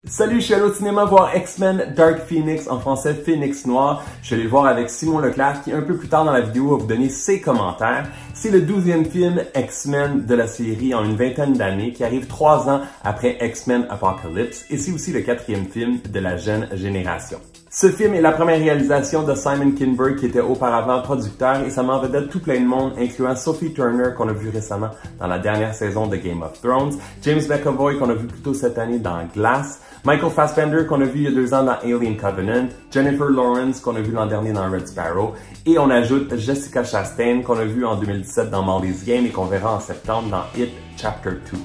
Salut, je suis allé au cinéma voir X-Men Dark Phoenix, en français Phénix Noir. Je suis allé le voir avec Simon Leclerc qui, un peu plus tard dans la vidéo, va vous donner ses commentaires. C'est le 12e film X-Men de la série en une vingtaine d'années qui arrive 3 ans après X-Men Apocalypse et c'est aussi le 4e film de la jeune génération. Ce film est la première réalisation de Simon Kinberg qui était auparavant producteur et ça met en vedette tout plein de monde, incluant Sophie Turner qu'on a vu récemment dans la dernière saison de Game of Thrones, James McAvoy qu'on a vu plus tôt cette année dans Glass, Michael Fassbender qu'on a vu il y a 2 ans dans Alien Covenant, Jennifer Lawrence qu'on a vu l'an dernier dans Red Sparrow et on ajoute Jessica Chastain qu'on a vu en 2017 dans Molly's Game et qu'on verra en septembre dans It Chapter 2.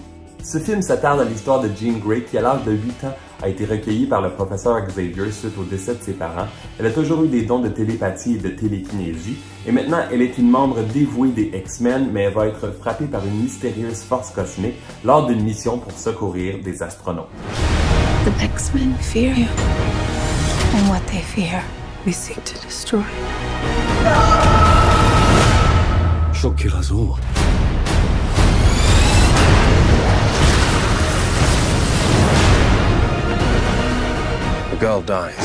Ce film s'attarde à l'histoire de Jean Grey qui, à l'âge de 8 ans, a été recueillie par le professeur Xavier suite au décès de ses parents. Elle a toujours eu des dons de télépathie et de télékinésie, et maintenant elle est une membre dévouée des X-Men, mais elle va être frappée par une mystérieuse force cosmique lors d'une mission pour secourir des astronautes. The X-Men fear you, and what they fear, we seek to destroy. 쇼키라서 The girl dies.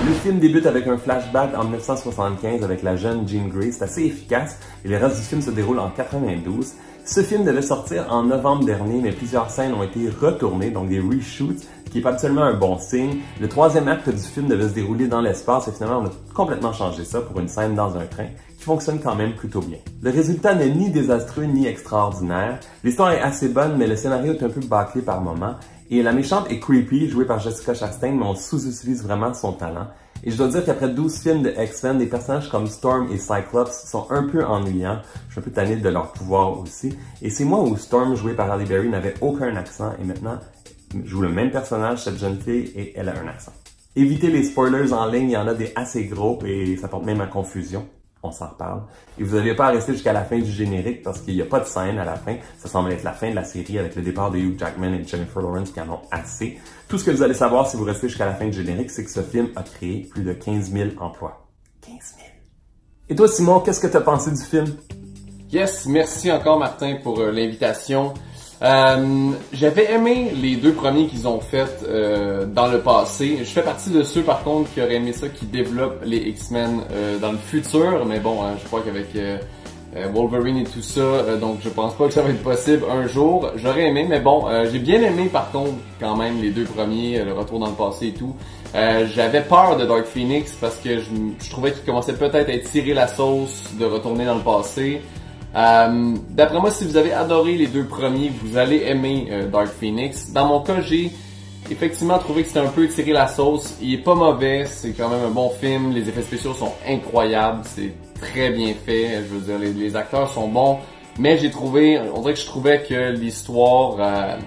Le film débute avec un flashback en 1975 avec la jeune Jean Grey. C'est assez efficace et le reste du film se déroule en 92. Ce film devait sortir en novembre dernier, mais plusieurs scènes ont été retournées, donc des reshoots, ce qui n'est pas absolument un bon signe. Le 3e acte du film devait se dérouler dans l'espace et finalement on a complètement changé ça pour une scène dans un train qui fonctionne quand même plutôt bien. Le résultat n'est ni désastreux ni extraordinaire. L'histoire est assez bonne, mais le scénario est un peu bâclé par moments. Et la méchante est creepy, jouée par Jessica Chastain, mais on sous-utilise vraiment son talent. Et je dois dire qu'après 12 films de X-Men, des personnages comme Storm et Cyclops sont un peu ennuyants. Je suis un peu tanné de leur pouvoir aussi. Et c'est moi où Storm, jouée par Halle Berry, n'avait aucun accent. Et maintenant, joue le même personnage, cette jeune fille, et elle a un accent. Évitez les spoilers en ligne, il y en a des assez gros et ça porte même à confusion. On s'en reparle. Et vous n'allez pas rester jusqu'à la fin du générique parce qu'il n'y a pas de scène à la fin. Ça semble être la fin de la série avec le départ de Hugh Jackman et Jennifer Lawrence qui en ont assez. Tout ce que vous allez savoir si vous restez jusqu'à la fin du générique, c'est que ce film a créé plus de 15 000 emplois. 15 000. Et toi, Simon, qu'est-ce que tu as pensé du film? Yes, merci encore Martin pour l'invitation. J'avais aimé les 2 premiers qu'ils ont fait dans le passé. Je fais partie de ceux par contre qui auraient aimé ça, qui développent les X-Men dans le futur, mais bon, je crois qu'avec Wolverine et tout ça, donc je pense pas que ça va être possible un jour. J'aurais aimé, mais bon, j'ai bien aimé par contre quand même les 2 premiers, le retour dans le passé et tout. J'avais peur de Dark Phoenix parce que je trouvais qu'il commençait peut-être à étirer la sauce de retourner dans le passé. D'après moi, si vous avez adoré les 2 premiers, vous allez aimer Dark Phoenix. Dans mon cas, j'ai effectivement trouvé que c'était un peu étiré la sauce. Il est pas mauvais, c'est quand même un bon film. Les effets spéciaux sont incroyables, c'est très bien fait. Je veux dire, les acteurs sont bons, mais on dirait que je trouvais que l'histoire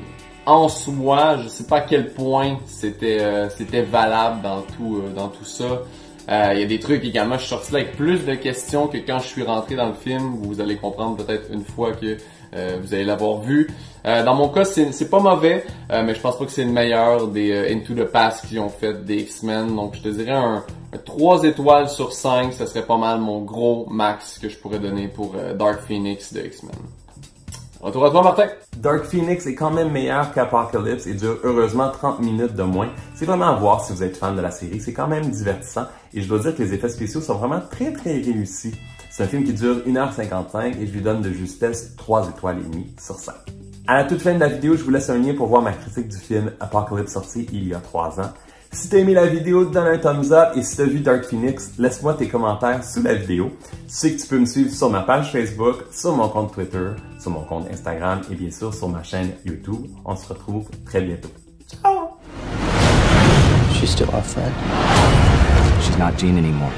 en soi, je sais pas à quel point c'était valable dans tout ça. Il y a des trucs également, je suis sorti là avec plus de questions que quand je suis rentré dans le film. Vous allez comprendre peut-être une fois que vous allez l'avoir vu. Dans mon cas, c'est pas mauvais, mais je pense pas que c'est le meilleur des Into the Past qu'ils ont fait des X-Men. Donc je te dirais un 3 étoiles sur 5, ça serait pas mal mon gros max que je pourrais donner pour Dark Phoenix de X-Men. Retour à toi, Martin! Dark Phoenix est quand même meilleur qu'Apocalypse et dure heureusement 30 minutes de moins. C'est vraiment à voir si vous êtes fan de la série, c'est quand même divertissant et je dois dire que les effets spéciaux sont vraiment très réussis. C'est un film qui dure 1h55 et je lui donne de justesse 3 étoiles et demie sur 5. À la toute fin de la vidéo, je vous laisse un lien pour voir ma critique du film Apocalypse sorti il y a 3 ans. Si t'as aimé la vidéo, donne un thumbs up et si t'as vu Dark Phoenix, laisse-moi tes commentaires sous la vidéo. Tu sais que tu peux me suivre sur ma page Facebook, sur mon compte Twitter, sur mon compte Instagram et bien sûr sur ma chaîne YouTube. On se retrouve très bientôt. Ciao! She's still our friend. She's not Jean anymore.